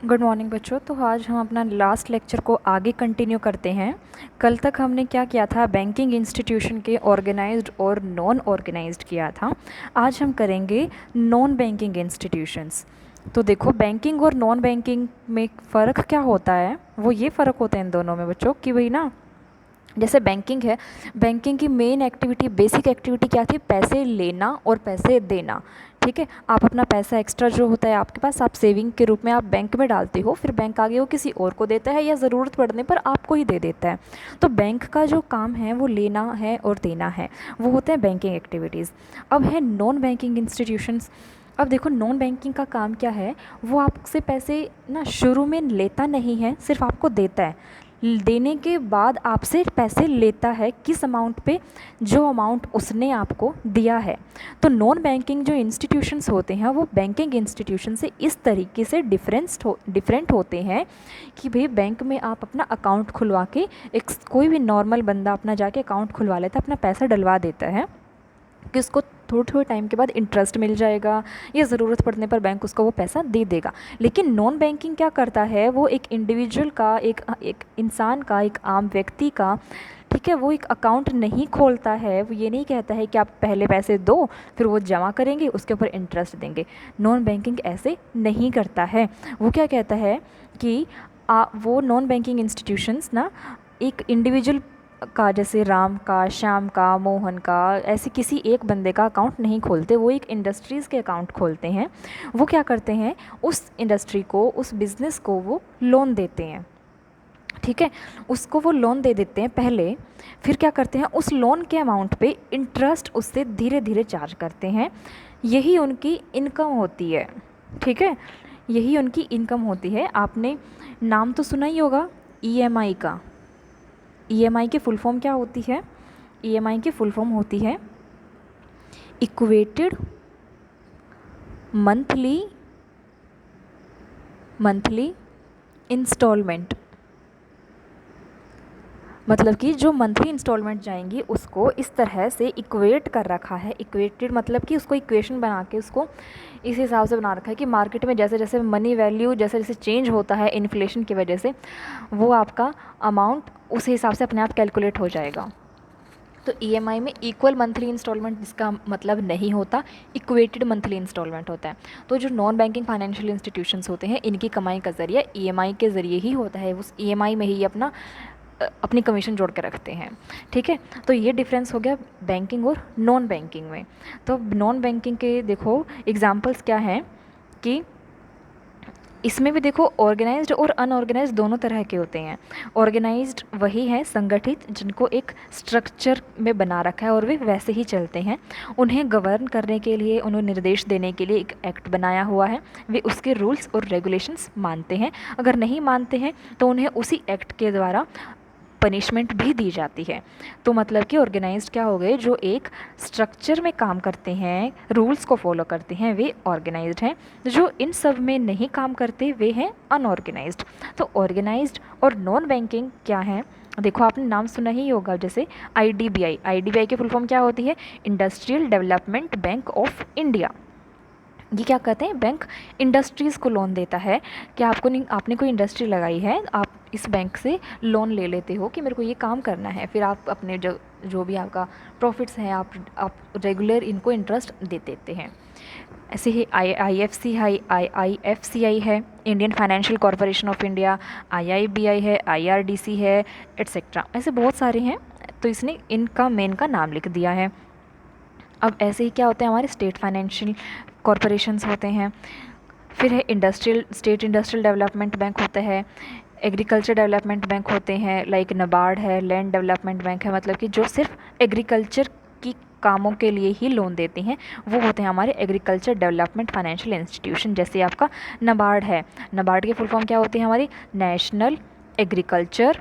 Good morning बच्चों। तो आज हम अपना लास्ट लेक्चर को आगे कंटिन्यू करते हैं। कल तक हमने क्या किया था, बैंकिंग इंस्टीट्यूशन के ऑर्गेनाइज्ड और नॉन ऑर्गेनाइज्ड किया था। आज हम करेंगे नॉन बैंकिंग इंस्टीट्यूशंस। तो देखो, बैंकिंग और नॉन बैंकिंग में फ़र्क क्या होता है, वो ये फ़र्क होता है इन दोनों में बच्चों कि भाई ना, जैसे बैंकिंग है, बैंकिंग की मेन एक्टिविटी, बेसिक एक्टिविटी क्या थी, पैसे लेना और पैसे देना। ठीक है, आप अपना पैसा एक्स्ट्रा जो होता है आपके पास, आप सेविंग के रूप में आप बैंक में डालते हो, फिर बैंक आगे वो किसी और को देता है या ज़रूरत पड़ने पर आपको ही दे देता है। तो बैंक का जो काम है वो लेना है और देना है, वो होते हैं बैंकिंग एक्टिविटीज़। अब है नॉन बैंकिंग इंस्टीट्यूशंस। अब देखो, नॉन बैंकिंग का काम क्या है, वो आपसे पैसे ना शुरू में लेता नहीं है, सिर्फ आपको देता है। देने के बाद आपसे पैसे लेता है किस अमाउंट पे, जो अमाउंट उसने आपको दिया है। तो नॉन बैंकिंग जो इंस्टीट्यूशंस होते हैं वो बैंकिंग इंस्टीट्यूशन से इस तरीके से डिफरेंट होते हैं कि भाई बैंक में आप अपना अकाउंट खुलवा के, एक कोई भी नॉर्मल बंदा अपना जाके अकाउंट खुलवा लेता है, अपना पैसा डलवा देता है कि उसको थोड़े थोड़े टाइम के बाद इंटरेस्ट मिल जाएगा या ज़रूरत पड़ने पर बैंक उसको वो पैसा दे देगा। लेकिन नॉन बैंकिंग क्या करता है, वो एक इंडिविजुअल का, एक इंसान का, एक आम व्यक्ति का, ठीक है, वो एक अकाउंट नहीं खोलता है। वो ये नहीं कहता है कि आप पहले पैसे दो, फिर वो जमा करेंगे, उसके ऊपर इंटरेस्ट देंगे। नॉन बैंकिंग ऐसे नहीं करता है। वो क्या कहता है कि वो नॉन बैंकिंग इंस्टीट्यूशंस ना एक इंडिविजुअल का, जैसे राम का, श्याम का, मोहन का, ऐसे किसी एक बंदे का अकाउंट नहीं खोलते, वो एक इंडस्ट्रीज़ के अकाउंट खोलते हैं। वो क्या करते हैं, उस इंडस्ट्री को, उस बिज़नेस को वो लोन देते हैं। ठीक है, उसको वो लोन दे देते हैं पहले, फिर क्या करते हैं, उस लोन के अमाउंट पे इंटरेस्ट उससे धीरे धीरे चार्ज करते हैं। यही उनकी इनकम होती है। ठीक है, यही उनकी इनकम होती है। आपने नाम तो सुना ही होगा ईएमआई का। ईएमआई की फुल फॉर्म क्या होती है, ईएमआई की फुल फॉर्म होती है इक्वेटेड मंथली इंस्टॉलमेंट। मतलब कि जो मंथली इंस्टॉलमेंट जाएंगी उसको इस तरह से इक्वेट कर रखा है। इक्वेटेड मतलब कि उसको इक्वेशन बना के उसको इस हिसाब से बना रखा है कि मार्केट में जैसे जैसे मनी वैल्यू जैसे जैसे चेंज होता है इन्फ्लेशन की वजह से, वो आपका अमाउंट उस हिसाब से अपने आप कैलकुलेट हो जाएगा। तो ईएमआई में इक्वल मंथली इंस्टॉलमेंट इसका मतलब नहीं होता, इक्वेटेड मंथली इंस्टॉलमेंट होता है। तो जो नॉन बैंकिंग फाइनेंशियल इंस्टीट्यूशंस होते हैं, इनकी कमाई का ज़रिया ईएमआई के ज़रिए ही होता है। उस ईएमआई में ही अपनी कमीशन जोड़ के रखते हैं। ठीक है, तो ये डिफरेंस हो गया बैंकिंग और नॉन बैंकिंग में। तो नॉन बैंकिंग के देखो एग्जांपल्स क्या हैं कि इसमें भी देखो ऑर्गेनाइज्ड और अनऑर्गेनाइज्ड दोनों तरह के होते हैं। ऑर्गेनाइज्ड वही है संगठित, जिनको एक स्ट्रक्चर में बना रखा है और वे वैसे ही चलते हैं। उन्हें गवर्न करने के लिए, उन्हें निर्देश देने के लिए एक एक्ट बनाया हुआ है। वे उसके रूल्स और रेगुलेशंस मानते हैं। अगर नहीं मानते हैं तो उन्हें उसी एक्ट के द्वारा पनिशमेंट भी दी जाती है। तो मतलब कि ऑर्गेनाइज्ड क्या हो गए, जो एक स्ट्रक्चर में काम करते हैं, रूल्स को फॉलो करते हैं, वे ऑर्गेनाइज्ड हैं। जो इन सब में नहीं काम करते वे हैं अनऑर्गेनाइज्ड। तो ऑर्गेनाइज्ड और नॉन बैंकिंग क्या है, देखो आपने नाम सुना ही होगा, जैसे आईडीबीआई। आईडीबीआई की फुल फॉर्म क्या होती है, industrial development bank of India. ये क्या कहते हैं, बैंक इंडस्ट्रीज़ को लोन देता है कि आपने कोई इंडस्ट्री लगाई है, आप इस बैंक से लोन ले लेते हो कि मेरे को ये काम करना है, फिर आप अपने जो भी आपका प्रॉफिट्स हैं, आप रेगुलर इनको इंटरेस्ट दे देते हैं। ऐसे ही आईएफसीआई है, Indian Financial Corporation of India, IIBI है, आईआरडीसी है, एट्सेट्रा, ऐसे बहुत सारे हैं। तो इसने इनका मेन का नाम लिख दिया है। अब ऐसे ही क्या होते हैं, हमारे स्टेट फाइनेंशियल कॉरपोरेशंस होते हैं। फिर है स्टेट इंडस्ट्रियल डेवलपमेंट बैंक होता है, एग्रीकल्चर डेवलपमेंट बैंक होते हैं, लाइक नबार्ड है, लैंड डेवलपमेंट बैंक है, मतलब कि जो सिर्फ एग्रीकल्चर की कामों के लिए ही लोन देते हैं, वो होते हैं हमारे एग्रीकल्चर डेवलपमेंट फाइनेंशियल इंस्टीट्यूशन। जैसे आपका नबार्ड है, नबार्ड की फुल फॉर्म क्या होती है हमारी, national agriculture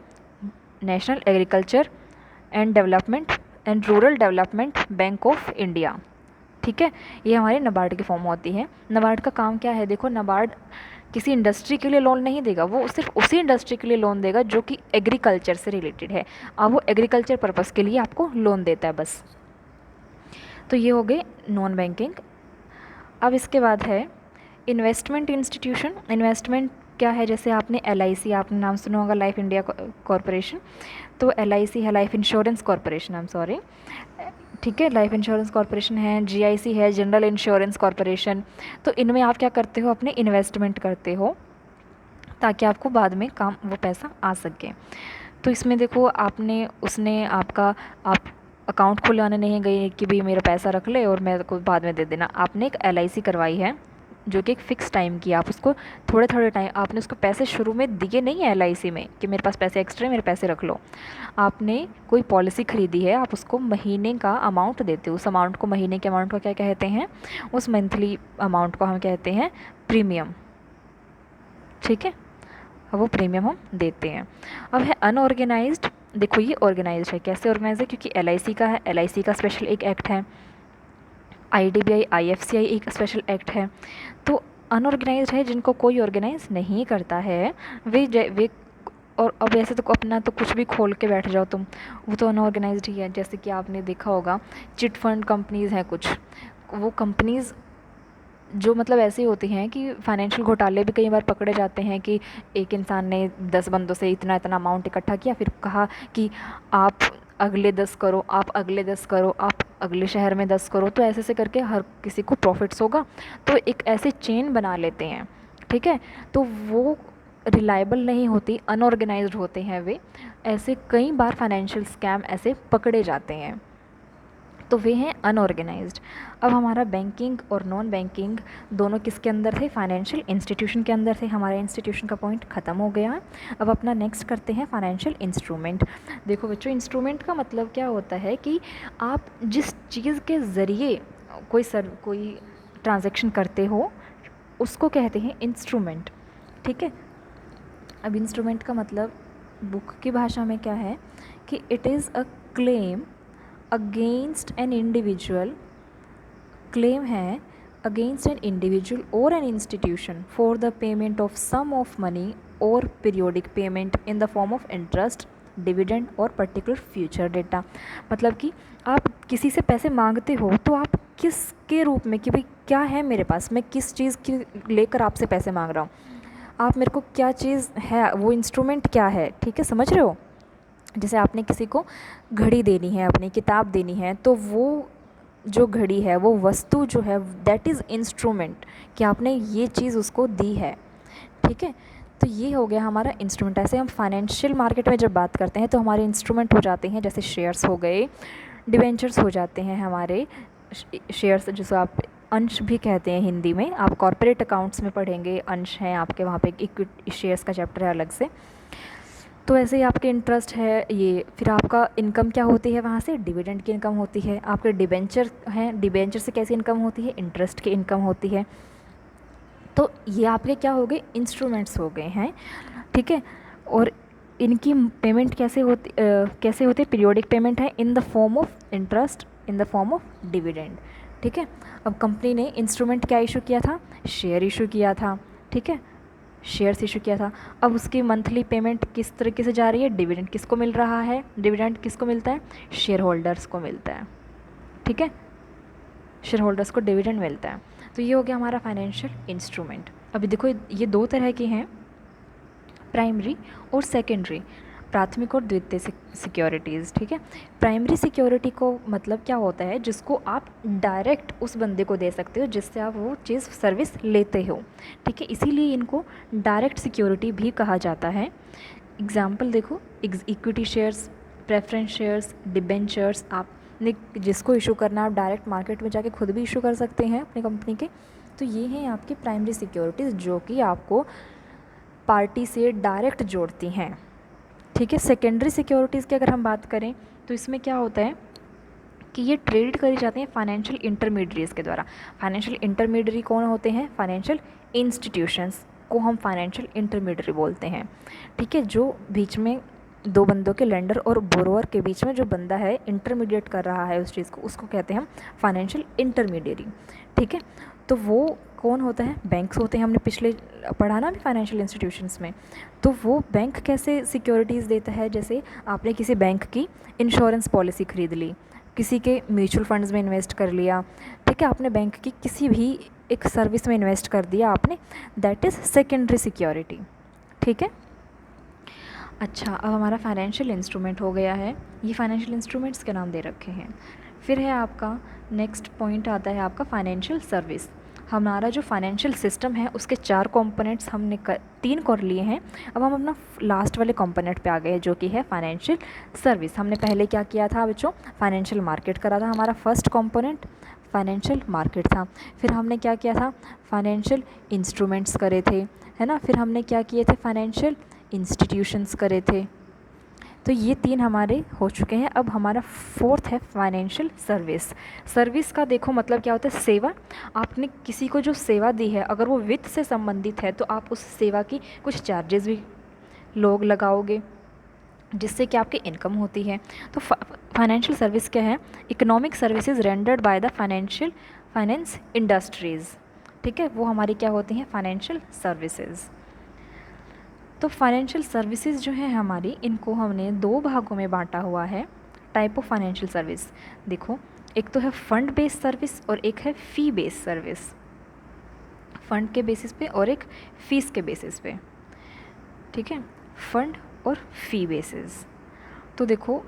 and development and rural development bank of India. ठीक है, ये हमारे नबार्ड की फॉर्म होती है। नबार्ड का काम क्या है, देखो नबार्ड किसी इंडस्ट्री के लिए लोन नहीं देगा, वो सिर्फ उसी इंडस्ट्री के लिए लोन देगा जो कि एग्रीकल्चर से रिलेटेड है। अब वो एग्रीकल्चर पर्पज़ के लिए आपको लोन देता है बस। तो ये हो गए नॉन बैंकिंग। अब इसके बाद है इन्वेस्टमेंट इंस्टीट्यूशन। इन्वेस्टमेंट क्या है, जैसे आपने LIC, आपने नाम सुना होगा, लाइफ इंडिया कॉरपोरेशन, तो LIC है life insurance corporation, I am sorry, ठीक है, लाइफ इंश्योरेंस कॉरपोरेशन है, GIC है जनरल इंश्योरेंस कॉरपोरेशन। तो इनमें आप क्या करते हो, अपने इन्वेस्टमेंट करते हो ताकि आपको बाद में काम वो पैसा आ सके। तो इसमें देखो आपने उसने आपका आप अकाउंट खुलवाने नहीं गए कि भाई मेरा पैसा रख ले और मेरे को बाद में दे देना, आपने एक LIC करवाई है जो कि एक फ़िक्स टाइम की, आप उसको थोड़े थोड़े टाइम, आपने उसको पैसे शुरू में दिए नहीं है LIC में कि मेरे पास पैसे एक्स्ट्रा है मेरे पैसे रख लो, आपने कोई पॉलिसी ख़रीदी है, आप उसको महीने का अमाउंट देते हो, उस अमाउंट को, महीने के अमाउंट को क्या कहते हैं, उस मंथली अमाउंट को हम कहते हैं प्रीमियम, ठीक है, वो प्रीमियम हम देते हैं। अब है अनऑर्गेनाइज्ड, देखो ये ऑर्गेनाइज्ड है, कैसे ऑर्गेनाइज है, क्योंकि LIC का है, LIC का स्पेशल एक एक्ट है, IDBI IFCI एक स्पेशल एक्ट है। तो अनऑर्गेनाइज्ड है जिनको कोई ऑर्गेनाइज नहीं करता है, वे और अब ऐसे तो अपना तो कुछ भी खोल के बैठ जाओ तुम, वो तो अनऑर्गेनाइज्ड ही है। जैसे कि आपने देखा होगा चिट फंड कंपनीज़ हैं कुछ, वो कंपनीज़ जो मतलब ऐसी होती हैं कि फाइनेंशियल घोटाले भी कई बार पकड़े जाते हैं कि एक इंसान ने 10 बंदों से इतना इतना अमाउंट इकट्ठा किया, फिर कहा कि आप अगले 10 करो, आप अगले 10 करो, आप अगले शहर में 10 करो, तो ऐसे करके हर किसी को प्रॉफिट्स होगा, तो एक ऐसी चेन बना लेते हैं, ठीक है। तो वो रिलायबल नहीं होती, अनऑर्गेनाइज्ड होते हैं वे, ऐसे कई बार फाइनेंशियल स्कैम ऐसे पकड़े जाते हैं, तो वे हैं अनऑर्गेनाइज्ड। अब हमारा बैंकिंग और नॉन बैंकिंग दोनों किसके अंदर थे, फाइनेंशियल इंस्टीट्यूशन के अंदर थे। हमारे इंस्टीट्यूशन का पॉइंट ख़त्म हो गया है। अब अपना नेक्स्ट करते हैं फाइनेंशियल इंस्ट्रूमेंट। देखो बच्चों, इंस्ट्रूमेंट का मतलब क्या होता है कि आप जिस चीज़ के ज़रिए कोई ट्रांजैक्शन करते हो उसको कहते हैं इंस्ट्रूमेंट, ठीक है। अब इंस्ट्रूमेंट का मतलब बुक की भाषा में क्या है कि it is a claim against an individual, claim है अगेंस्ट एन इंडिविजुअल और an institution for the payment of sum of money और periodic payment in the form of interest, dividend और पर्टिकुलर फ्यूचर डेटा। मतलब कि आप किसी से पैसे मांगते हो तो आप किसके रूप में, कि भाई क्या है मेरे पास, मैं किस चीज़ की लेकर आपसे पैसे मांग रहा हूँ, आप मेरे को क्या चीज़ है, वो इंस्ट्रूमेंट क्या है, ठीक है, समझ रहे हो। जैसे आपने किसी को घड़ी देनी है, अपनी किताब देनी है, तो वो जो घड़ी है वो वस्तु जो है दैट इज़ इंस्ट्रूमेंट, कि आपने ये चीज़ उसको दी है, ठीक है। तो ये हो गया हमारा इंस्ट्रूमेंट। ऐसे हम फाइनेंशियल मार्केट में जब बात करते हैं तो हमारे इंस्ट्रूमेंट हो जाते हैं, जैसे शेयर्स हो गए, डिवेंचर्स हो जाते हैं हमारे, शेयर्स जिसको आप अंश भी कहते हैं हिंदी में, आप कॉर्पोरेट अकाउंट्स में पढ़ेंगे, अंश हैं आपके वहाँ पे, इक्विटी शेयर्स का चैप्टर है अलग से। तो ऐसे ही आपके इंटरेस्ट है ये, फिर आपका इनकम क्या होती है, वहाँ से डिविडेंड की इनकम होती है। आपके डिबेंचर हैं, डिबेंचर से कैसी इनकम होती है, इंटरेस्ट की इनकम होती है। तो ये आपके क्या हो गए, इंस्ट्रूमेंट्स हो गए हैं, ठीक है। और इनकी पेमेंट कैसे होती है, पीरियोडिक पेमेंट है इन the form of interest, in the form of dividend, ठीक है। अब कंपनी ने इंस्ट्रूमेंट क्या इशू किया था, शेयर इशू किया था, ठीक है, शेयर्स इशू किया था। अब उसकी मंथली पेमेंट किस तरीके से जा रही है, डिविडेंड किसको मिल रहा है, डिविडेंड किसको मिलता है, शेयर होल्डर्स को मिलता है, ठीक है, शेयर होल्डर्स को डिविडेंड मिलता है। तो ये हो गया हमारा फाइनेंशियल इंस्ट्रूमेंट। अभी देखो ये दो तरह के हैं, प्राइमरी और सेकेंडरी, प्राथमिक और द्वितीय सिक्योरिटीज़, ठीक है। प्राइमरी सिक्योरिटी को मतलब क्या होता है, जिसको आप डायरेक्ट उस बंदे को दे सकते हो जिससे आप वो चीज़ सर्विस लेते हो, ठीक है, इसीलिए इनको डायरेक्ट सिक्योरिटी भी कहा जाता है। एग्जाम्पल देखो, equity shares, preference shares, debentures, आपने जिसको इशू करना आप डायरेक्ट मार्केट में जाके खुद भी इशू कर सकते हैं अपनी कंपनी के। तो ये हैं आपकी प्राइमरी सिक्योरिटीज़ जो कि आपको पार्टी से डायरेक्ट जोड़ती हैं, ठीक है। सेकेंडरी सिक्योरिटीज़ की अगर हम बात करें तो इसमें क्या होता है कि ये ट्रेड करी जाती हैं फाइनेंशियल इंटरमीडियरीज़ के द्वारा। फाइनेंशियल इंटरमीडियरी कौन होते हैं, फाइनेंशियल इंस्टीट्यूशंस को हम फाइनेंशियल इंटरमीडियरी बोलते हैं, ठीक है। जो बीच में दो बंदों के, लेंडर और बोरोवर के बीच में जो बंदा है इंटरमीडिएट कर रहा है उस चीज़ को, उसको कहते हैं हम फाइनेंशियल इंटरमीडियरी, ठीक है। तो वो कौन होता है, बैंक्स होते हैं, हमने पिछले पढ़ा ना भी फाइनेंशियल इंस्टीट्यूशंस में। तो वो बैंक कैसे सिक्योरिटीज़ देता है, जैसे आपने किसी बैंक की इंश्योरेंस पॉलिसी ख़रीद ली, किसी के म्यूचुअल फंड्स में इन्वेस्ट कर लिया, ठीक है, आपने बैंक की किसी भी एक सर्विस में इन्वेस्ट कर दिया आपने, दैट इज़ सेकेंडरी सिक्योरिटी। ठीक है। अच्छा, अब हमारा फाइनेंशियल इंस्ट्रूमेंट हो गया है, ये फाइनेंशियल इंस्ट्रूमेंट्स के नाम दे रखे हैं। फिर है आपका नेक्स्ट पॉइंट आता है आपका फाइनेंशियल सर्विस। हमारा जो फाइनेंशियल सिस्टम है उसके 4 कंपोनेंट्स हमने 3 कर लिए हैं। अब हम अपना लास्ट वाले कंपोनेंट पे आ गए हैं जो कि है फाइनेंशियल सर्विस। हमने पहले क्या किया था बच्चों, फाइनेंशियल मार्केट करा था, हमारा फर्स्ट कंपोनेंट फाइनेंशियल मार्केट था। फिर हमने क्या किया था, फाइनेंशियल इंस्ट्रूमेंट्स करे थे, है ना। फिर हमने क्या किए थे, फाइनेंशियल इंस्टीट्यूशंस करे थे। तो ये 3 हमारे हो चुके हैं। अब हमारा 4th है फाइनेंशियल सर्विस। सर्विस का देखो मतलब क्या होता है, सेवा। आपने किसी को जो सेवा दी है अगर वो वित्त से संबंधित है तो आप उस सेवा की कुछ चार्जेस भी लोग लगाओगे जिससे कि आपकी इनकम होती है। तो फाइनेंशियल सर्विस क्या है, economic services rendered by the finance industries. ठीक है, वो हमारी क्या होती हैं, फाइनेंशियल सर्विसेज। तो फाइनेंशियल सर्विसेज जो है हमारी, इनको हमने 2 भागों में बांटा हुआ है, टाइप ऑफ फाइनेंशियल सर्विस। देखो, एक तो है फंड बेस्ड सर्विस और एक है फ़ी बेस्ड सर्विस। फंड के बेसिस पे और एक फीस के बेसिस पे। ठीक है, फंड और फ़ी बेसिस। तो देखो,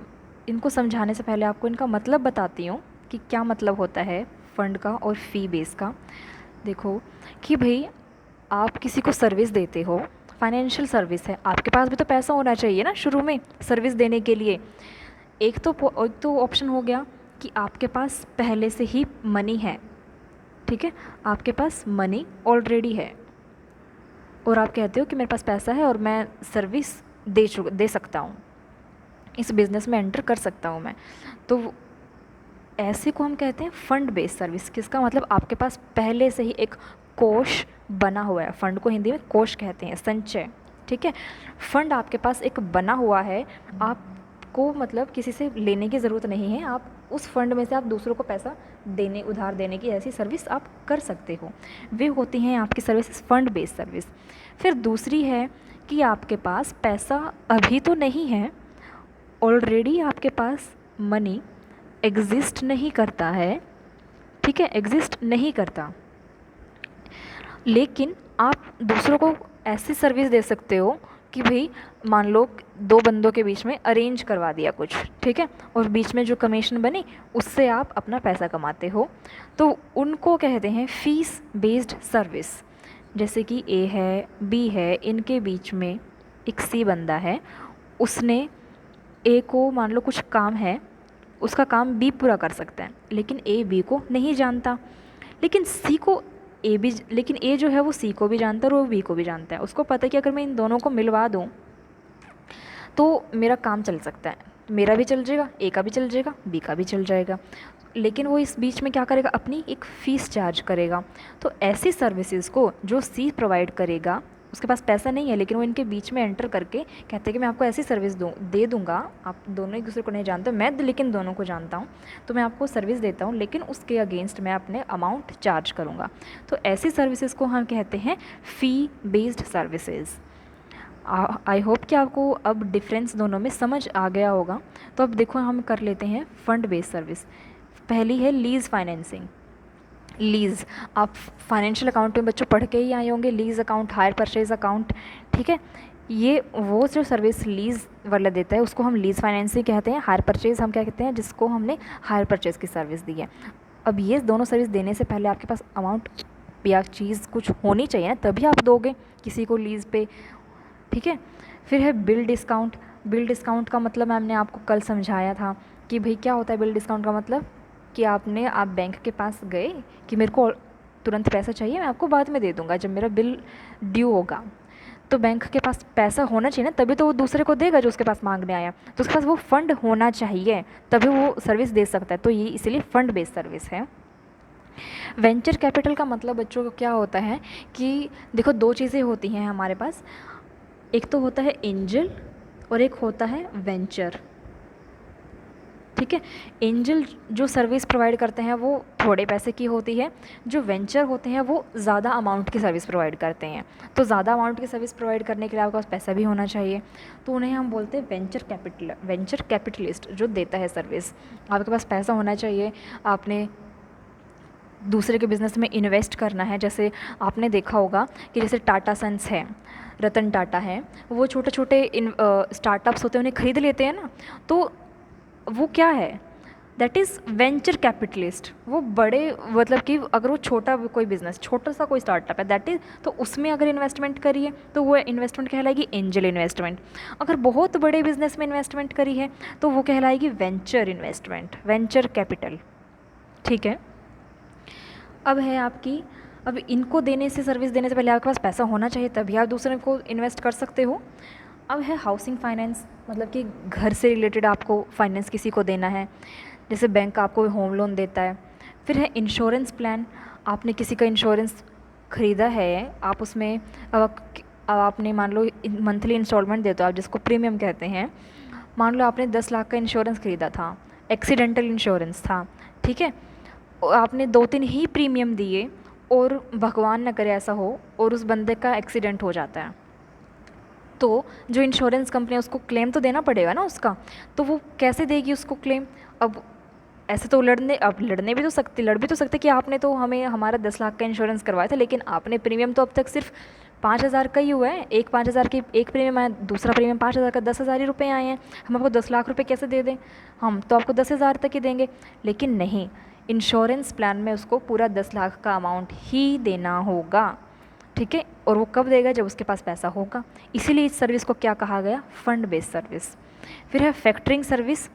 इनको समझाने से पहले आपको इनका मतलब बताती हूँ कि क्या मतलब होता है फ़ंड का और फ़ी बेस का। देखो कि भाई आप किसी को सर्विस देते हो, फाइनेंशियल सर्विस है, आपके पास भी तो पैसा होना चाहिए ना शुरू में सर्विस देने के लिए। एक तो ऑप्शन हो गया कि आपके पास पहले से ही मनी है। ठीक है, आपके पास मनी ऑलरेडी है और आप कहते हो कि मेरे पास पैसा है और मैं सर्विस दे सकता हूँ, इस बिज़नेस में एंटर कर सकता हूँ मैं। तो ऐसे को हम कहते हैं फंड बेस्ड सर्विस। किसका मतलब, आपके पास पहले से ही एक कोष बना हुआ है। फंड को हिंदी में कोष कहते हैं, संचय। ठीक है, फंड आपके पास एक बना हुआ है, आपको मतलब किसी से लेने की ज़रूरत नहीं है, आप उस फंड में से आप दूसरों को पैसा देने, उधार देने की ऐसी सर्विस आप कर सकते हो। वे होती हैं आपकी सर्विसेज फंड बेस्ड सर्विस। फिर दूसरी है कि आपके पास पैसा अभी तो नहीं है, ऑलरेडी आपके पास मनी एग्जिस्ट नहीं करता है। ठीक है, एग्जिस्ट नहीं करता, लेकिन आप दूसरों को ऐसी सर्विस दे सकते हो कि भाई मान लो 2 बंदों के बीच में अरेंज करवा दिया कुछ, ठीक है, और बीच में जो कमीशन बनी उससे आप अपना पैसा कमाते हो, तो उनको कहते हैं फीस बेस्ड सर्विस। जैसे कि ए है, बी है, इनके बीच में एक सी बंदा है, उसने ए को मान लो कुछ काम है, उसका काम बी पूरा कर सकता है, लेकिन ए बी को नहीं जानता, लेकिन सी को ए भी, लेकिन ए जो है वो सी को भी जानता है और वो बी को भी जानता है। उसको पता है कि अगर मैं इन दोनों को मिलवा दूँ तो मेरा काम चल सकता है, मेरा भी चल जाएगा, ए का भी चल जाएगा, बी का भी चल जाएगा। लेकिन वो इस बीच में क्या करेगा, अपनी एक फ़ीस चार्ज करेगा। तो ऐसी सर्विसेज को जो सी प्रोवाइड करेगा, उसके पास पैसा नहीं है लेकिन वो इनके बीच में एंटर करके कहते हैं कि मैं आपको ऐसी सर्विस दे दूँगा, आप दोनों एक दूसरे को नहीं जानते, मैं लेकिन दोनों को जानता हूँ, तो मैं आपको सर्विस देता हूँ लेकिन उसके अगेंस्ट मैं अपने अमाउंट चार्ज करूँगा। तो ऐसी सर्विसेज को हम कहते हैं फ़ी बेस्ड सर्विसेज। आई होप कि आपको अब डिफरेंस दोनों में समझ आ गया होगा। तो अब देखो हम कर लेते हैं फंड बेस्ड सर्विस। पहली है लीज़ फाइनेंसिंग। लीज़ आप फाइनेंशियल अकाउंट में बच्चों पढ़ के ही आए होंगे, lease account, hire purchase account. ठीक है, ये वो जो सर्विस लीज़ वाला देता है उसको हम लीज़ फाइनेंसिंग कहते हैं। हायर परचेज हम क्या कहते हैं, जिसको हमने हायर परचेज की सर्विस दी है। अब ये दोनों सर्विस देने से पहले आपके पास अमाउंट या चीज़ कुछ होनी चाहिए ना, तभी आप दोगे किसी को लीज़ पे। ठीक है, फिर है बिल डिस्काउंट। बिल डिस्काउंट का मतलब मैम ने आपको कल समझाया था कि भाई क्या होता है बिल डिस्काउंट का मतलब, कि आप बैंक के पास गए कि मेरे को तुरंत पैसा चाहिए, मैं आपको बाद में दे दूँगा जब मेरा बिल ड्यू होगा। तो बैंक के पास पैसा होना चाहिए ना, तभी तो वो दूसरे को देगा जो उसके पास मांगने आया, तो उसके पास वो फंड होना चाहिए तभी वो सर्विस दे सकता है। तो ये इसीलिए फंड बेस्ड सर्विस है। वेंचर कैपिटल का मतलब बच्चों को क्या होता है कि देखो 2 चीज़ें होती हैं हमारे पास, एक तो होता है एंजल और एक होता है वेंचर। ठीक है, एंजल जो सर्विस प्रोवाइड करते हैं वो थोड़े पैसे की होती है, जो वेंचर होते हैं वो ज़्यादा अमाउंट की सर्विस प्रोवाइड करते हैं। तो ज़्यादा अमाउंट की सर्विस प्रोवाइड करने के लिए आपके पास पैसा भी होना चाहिए, तो उन्हें हम बोलते हैं वेंचर कैपिटलिस्ट जो देता है सर्विस। आपके पास पैसा होना चाहिए, आपने दूसरे के बिज़नेस में इन्वेस्ट करना है। जैसे आपने देखा होगा कि जैसे टाटा सन्स है, रतन टाटा है, वो छोटे छोटे स्टार्टअप्स होते हैं उन्हें खरीद लेते हैं ना, तो वो क्या है, दैट इज़ वेंचर कैपिटलिस्ट। वो बड़े मतलब कि अगर वो छोटा कोई बिज़नेस, छोटा सा कोई स्टार्टअप है, दैट इज़, तो उसमें अगर इन्वेस्टमेंट करी है तो वो इन्वेस्टमेंट कहलाएगी एंजल इन्वेस्टमेंट। अगर बहुत बड़े बिज़नेस में इन्वेस्टमेंट करी है तो वो कहलाएगी वेंचर इन्वेस्टमेंट, वेंचर कैपिटल। ठीक है। अब है आपकी, अब इनको देने से, सर्विस देने से पहले आपके पास पैसा होना चाहिए, तभी आप दूसरे को इन्वेस्ट कर सकते हो। अब है हाउसिंग फाइनेंस, मतलब कि घर से रिलेटेड आपको फाइनेंस किसी को देना है, जैसे बैंक आपको होम लोन देता है। फिर है इंश्योरेंस प्लान, आपने किसी का इंश्योरेंस ख़रीदा है, आप उसमें अब आपने मान लो मंथली इंस्टॉलमेंट देते हो आप, जिसको प्रीमियम कहते हैं। मान लो आपने 10 लाख का इंश्योरेंस ख़रीदा था, एक्सीडेंटल इंश्योरेंस था, ठीक है, आपने 2-3 ही प्रीमियम दिए और भगवान न करे ऐसा हो और उस बंदे का एक्सीडेंट हो जाता है, तो जो इंश्योरेंस कंपनी है उसको क्लेम तो देना पड़ेगा ना उसका, तो वो कैसे देगी उसको क्लेम। अब ऐसे तो लड़ भी तो सकते कि आपने तो हमें हमारा 10 लाख का इंश्योरेंस करवाया था, लेकिन आपने प्रीमियम तो अब तक सिर्फ 5,000 का ही हुआ है, एक 5,000 की एक प्रीमियम आया, दूसरा प्रीमियम 5,000 का, 10,000 ही रुपये आए हैं, हम आपको 10 लाख रुपए कैसे दे दें, हम तो आपको 10,000 तक ही देंगे। लेकिन नहीं, इंश्योरेंस प्लान में उसको पूरा 10 लाख का अमाउंट ही देना होगा, ठीक है, और वो कब देगा, जब उसके पास पैसा होगा। इसीलिए इस सर्विस को क्या कहा गया, फंड बेस्ड सर्विस। फिर है फैक्टरिंग सर्विस।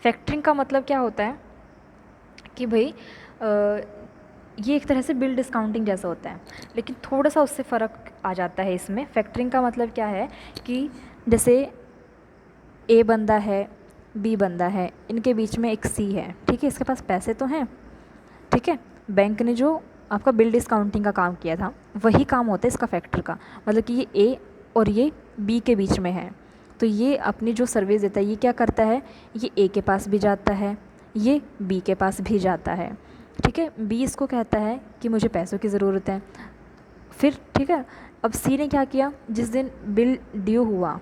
फैक्टरिंग का मतलब क्या होता है कि भाई ये एक तरह से बिल डिस्काउंटिंग जैसा होता है, लेकिन थोड़ा सा उससे फ़र्क आ जाता है इसमें। फैक्टरिंग का मतलब क्या है कि जैसे ए बंदा है, बी बंदा है, इनके बीच में एक सी है, ठीक है, इसके पास पैसे तो हैं, ठीक है, बैंक ने जो आपका बिल डिस्काउंटिंग का काम किया था वही काम होता है इसका फैक्टर का, मतलब कि ये ए और ये बी के बीच में है, तो ये अपनी जो सर्विस देता है ये क्या करता है, ये ए के पास भी जाता है, ये बी के पास भी जाता है, ठीक है। बी इसको कहता है कि मुझे पैसों की ज़रूरत है, फिर ठीक है, अब सी ने क्या किया, जिस दिन बिल ड्यू हुआ,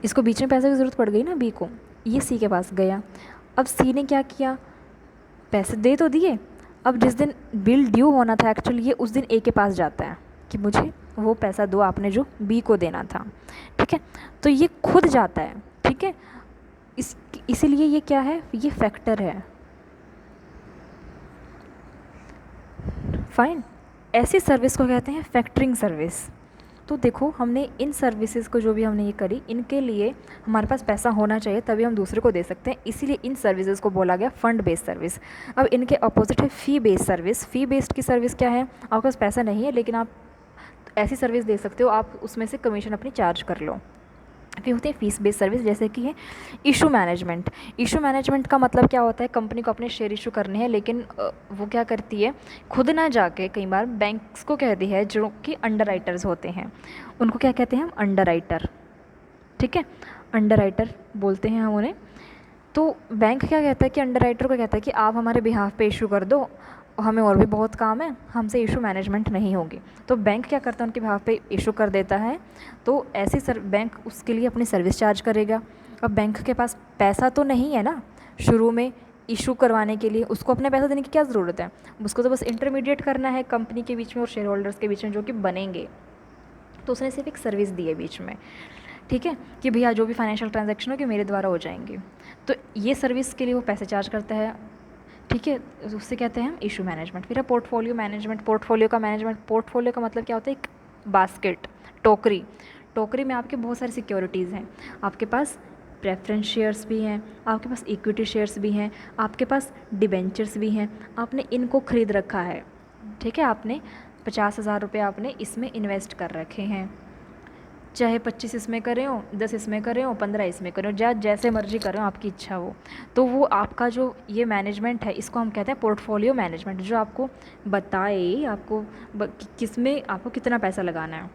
इसको बीच में पैसे की ज़रूरत पड़ गई ना बी को, ये सी के पास गया, अब सी ने क्या किया, पैसे दे तो दिए, अब जिस दिन बिल ड्यू होना था एक्चुअली ये उस दिन ए के पास जाता है कि मुझे वो पैसा दो आपने जो बी को देना था, ठीक है, तो ये खुद जाता है, ठीक है, इसीलिए ये क्या है, ये फैक्टर है। फाइन, ऐसी सर्विस को कहते हैं फैक्टरिंग सर्विस। तो देखो हमने इन सर्विसेज को जो भी हमने ये करी, इनके लिए हमारे पास पैसा होना चाहिए तभी हम दूसरे को दे सकते हैं, इसीलिए इन सर्विसेज को बोला गया फंड बेस्ड सर्विस। अब इनके अपोजिट है फ़ी बेस्ड सर्विस। फ़ी बेस्ड की सर्विस क्या है, आपके पास पैसा नहीं है लेकिन आप ऐसी सर्विस दे सकते हो, आप उसमें से कमीशन अपनी चार्ज कर लो। फिर होती है फीस बेस्ड सर्विस, जैसे कि है इशू मैनेजमेंट। इशू मैनेजमेंट का मतलब क्या होता है, कंपनी को अपने शेयर इशू करने हैं, लेकिन वो क्या करती है, खुद ना जाके कई बार बैंक्स को कहती है, जो कि अंडर राइटर्स होते हैं, उनको क्या कहते हैं हम, अंडर राइटर, ठीक है, अंडर राइटर बोलते हैं हम उन्हें। तो बैंक क्या कहता है कि अंडर राइटर को कहता है कि आप हमारे बिहाफ पे इशू कर दो, हमें और भी बहुत काम है, हमसे इशू मैनेजमेंट नहीं होगी, तो बैंक क्या करता है, उनके बिहाफ पे इशू कर देता है, तो ऐसी बैंक उसके लिए अपनी सर्विस चार्ज करेगा। अब बैंक के पास पैसा तो नहीं है ना शुरू में इशू करवाने के लिए, उसको अपने पैसा देने की क्या ज़रूरत है, उसको तो बस इंटरमीडिएट करना है कंपनी के बीच में और शेयर होल्डर्स के बीच में जो कि बनेंगे, तो उसने सिर्फ एक सर्विस दी है बीच में, ठीक है, कि भैया जो भी फाइनेंशियल ट्रांजैक्शन हो कि मेरे द्वारा हो जाएंगे, तो ये सर्विस के लिए वो पैसे चार्ज करता है, ठीक है, उससे कहते हैं हम इशू मैनेजमेंट। फिर है पोर्टफोलियो मैनेजमेंट। पोर्टफोलियो का मैनेजमेंट, पोर्टफोलियो का मतलब क्या होता है, एक बास्केट, टोकरी, टोकरी में आपके बहुत सारी सिक्योरिटीज़ हैं, आपके पास प्रेफरेंस शेयर्स भी हैं, आपके पास इक्विटी शेयर्स भी हैं, आपके पास डिबेंचर्स भी हैं, आपने इनको ख़रीद रखा है, ठीक है, आपने 50,000 रुपये आपने इसमें इन्वेस्ट कर रखे हैं, चाहे 25 इसमें करें हो, 10 इसमें करें हो, 15 इसमें करें हो, जैसे मर्जी करें हो, आपकी इच्छा हो, तो वो आपका जो ये मैनेजमेंट है इसको हम कहते हैं पोर्टफोलियो मैनेजमेंट, जो आपको बताए आपको किस में आपको कितना पैसा लगाना है,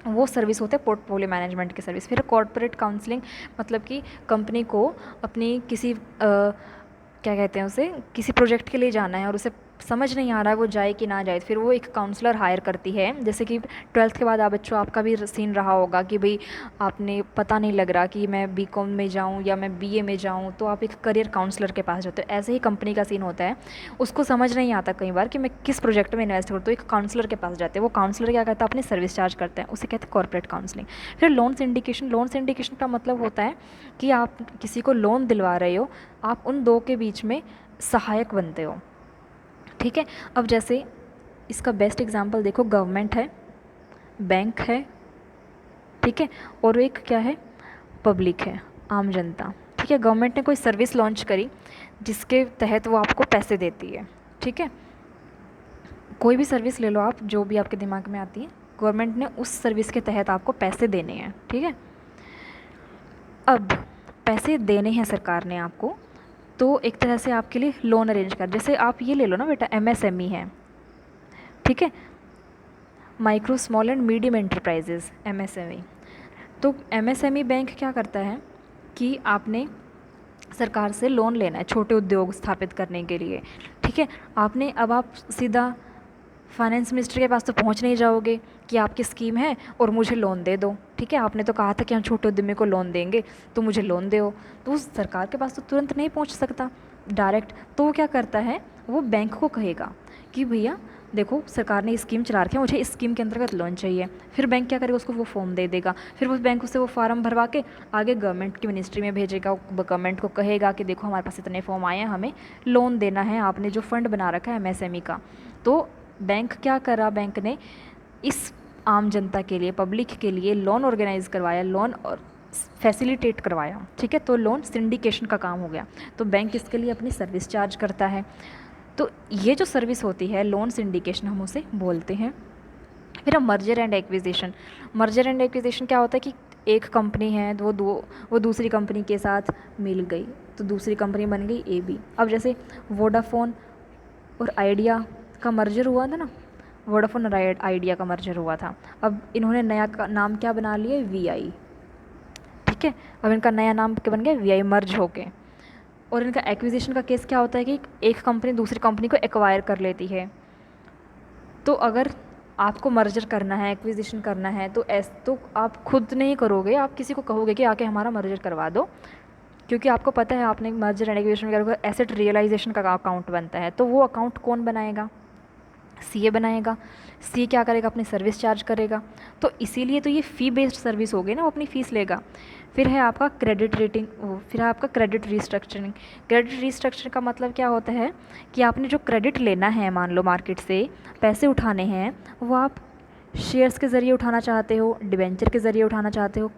वो सर्विस होता है पोर्टफोलियो मैनेजमेंट की सर्विस। फिर कॉर्पोरेट काउंसलिंग, मतलब कि कंपनी को अपनी किसी क्या कहते हैं उसे, किसी प्रोजेक्ट के लिए जाना है और उसे समझ नहीं आ रहा है वो जाए कि ना जाए, फिर वो एक काउंसलर हायर करती है। जैसे कि 12th के बाद आप बच्चों आपका भी सीन रहा होगा कि भाई आपने पता नहीं लग रहा कि मैं बीकॉम में जाऊँ या मैं बीए में जाऊँ, तो आप एक करियर काउंसलर के पास जाते हो। ऐसे ही कंपनी का सीन होता है, उसको समझ नहीं आता कई बार कि मैं किस प्रोजेक्ट में इन्वेस्ट करूँ, तो एक काउंसलर के पास जाते हैं। वो काउंसलर क्या करता है, अपनी सर्विस चार्ज करता है, उसे कहते हैं कॉर्पोरेट काउंसलिंग। फिर लोन सिंडिकेशन। लोन सिंडिकेशन का मतलब होता है कि आप किसी को लोन दिलवा रहे हो, आप उन दो के बीच में सहायक बनते हो। ठीक है, अब जैसे इसका बेस्ट एग्जांपल देखो, गवर्नमेंट है, बैंक है, ठीक है, और एक क्या है, पब्लिक है, आम जनता। ठीक है, गवर्नमेंट ने कोई सर्विस लॉन्च करी जिसके तहत वो आपको पैसे देती है। ठीक है, कोई भी सर्विस ले लो आप, जो भी आपके दिमाग में आती है, गवर्नमेंट ने उस सर्विस के तहत आपको पैसे देने हैं। ठीक है, अब पैसे देने हैं सरकार ने आपको, तो एक तरह से आपके लिए लोन अरेंज कर, जैसे आप ये ले लो ना बेटा, एमएसएमई है, ठीक है, micro small and medium enterprises, MSME. तो एमएसएमई बैंक क्या करता है कि आपने सरकार से लोन लेना है छोटे उद्योग स्थापित करने के लिए। ठीक है, आपने, अब आप सीधा फाइनेंस मिनिस्टर के पास तो पहुंच नहीं जाओगे कि आपकी स्कीम है और मुझे लोन दे दो। ठीक है, आपने तो कहा था कि हम छोटे उद्यमी को लोन देंगे, तो मुझे लोन दो। तो उस सरकार के पास तो तुरंत नहीं पहुंच सकता डायरेक्ट, तो वो क्या करता है, वो बैंक को कहेगा कि भैया देखो सरकार ने स्कीम चला रखी है, मुझे इस स्कीम के अंतर्गत लोन चाहिए। फिर बैंक क्या करेगा, उसको वो फॉर्म दे देगा, फिर उस बैंक उससे वो फार्म भरवा के आगे गवर्नमेंट की मिनिस्ट्री में भेजेगा। गवर्नमेंट को कहेगा कि देखो हमारे पास इतने फॉर्म आए हैं, हमें लोन देना है, आपने जो फंड बना रखा है एमएसएमई का। तो बैंक क्या करा, बैंक ने इस आम जनता के लिए, पब्लिक के लिए लोन ऑर्गेनाइज करवाया, लोन और फैसिलिटेट करवाया। ठीक है, तो लोन सिंडिकेशन का काम हो गया। तो बैंक इसके लिए अपनी सर्विस चार्ज करता है। तो ये जो सर्विस होती है लोन सिंडिकेशन, हम उसे बोलते हैं। फिर हम merger and acquisition. Merger and acquisition क्या होता है कि एक कंपनी है, वो दूसरी कंपनी के साथ मिल गई, तो दूसरी कंपनी बन गई एबी। अब जैसे वोडाफोन और आइडिया का मर्जर हुआ था ना, वोडाफोन और आइडिया का मर्जर हुआ था। अब इन्होंने नया नाम क्या बना लिया, वीआई। ठीक है, अब इनका नया नाम क्या बन गया, वीआई, मर्ज हो गए। और इनका एक्विजिशन का केस क्या होता है कि एक कंपनी दूसरी कंपनी को एक्वायर कर लेती है। तो अगर आपको मर्जर करना है, एक्विजिशन करना है, तो आप खुद नहीं करोगे, आप किसी को कहोगे कि आके हमारा मर्जर करवा दो, क्योंकि आपको पता है आपने मर्जर एंड एक्विजिशन करोगे, एसेट रियलाइजेशन का अकाउंट बनता है। तो वो अकाउंट कौन बनाएगा, सीए बनाएगा। सीए क्या करेगा, अपनी सर्विस चार्ज करेगा। तो इसीलिए तो ये फ़ी बेस्ड सर्विस हो गई ना, वो अपनी फ़ीस लेगा। फिर है आपका क्रेडिट रेटिंग, फिर है आपका क्रेडिट रिस्ट्रक्चरिंग। क्रेडिट रिस्ट्रक्चर का मतलब क्या होता है कि आपने जो क्रेडिट लेना है, मान लो मार्केट से पैसे उठाने हैं, वो आप शेयर्स के ज़रिए उठाना चाहते हो, डिबेंचर के ज़रिए उठाना चाहते हो,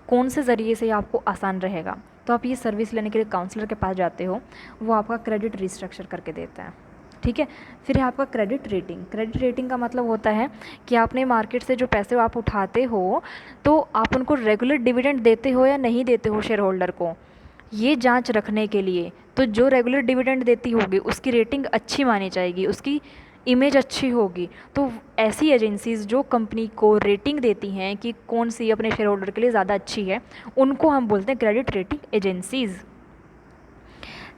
कौन से ज़रिए से आपको आसान रहेगा, तो आप ये सर्विस लेने के लिए काउंसलर के पास जाते हो, वो आपका क्रेडिट रिस्ट्रक्चर करके देता है। ठीक है, फिर है आपका क्रेडिट रेटिंग। क्रेडिट रेटिंग का मतलब होता है कि आपने मार्केट से जो पैसे आप उठाते हो, तो आप उनको रेगुलर डिविडेंड देते हो या नहीं देते हो शेयर होल्डर को, ये जांच रखने के लिए। तो जो रेगुलर डिविडेंड देती होगी उसकी रेटिंग अच्छी मानी जाएगी, उसकी इमेज अच्छी होगी। तो ऐसी एजेंसीज़ जो कंपनी को रेटिंग देती हैं कि कौन सी अपने शेयर होल्डर के लिए ज़्यादा अच्छी है, उनको हम बोलते हैं क्रेडिट रेटिंग एजेंसीज़।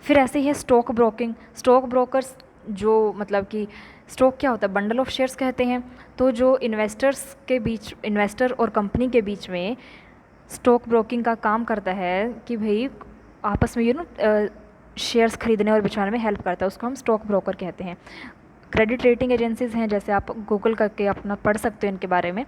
फिर ऐसे ही है स्टॉक ब्रोकिंग। स्टॉक ब्रोकर्स, जो मतलब कि स्टॉक क्या होता है, बंडल ऑफ शेयर्स कहते हैं। तो जो इन्वेस्टर्स के बीच, इन्वेस्टर और कंपनी के बीच में स्टॉक ब्रोकिंग का काम करता है कि भाई आपस में शेयर्स खरीदने और बेचवाने में हेल्प करता है, उसको हम स्टॉक ब्रोकर कहते हैं। क्रेडिट रेटिंग एजेंसीज़ हैं, जैसे आप गूगल करके अपना पढ़ सकते हो इनके बारे में।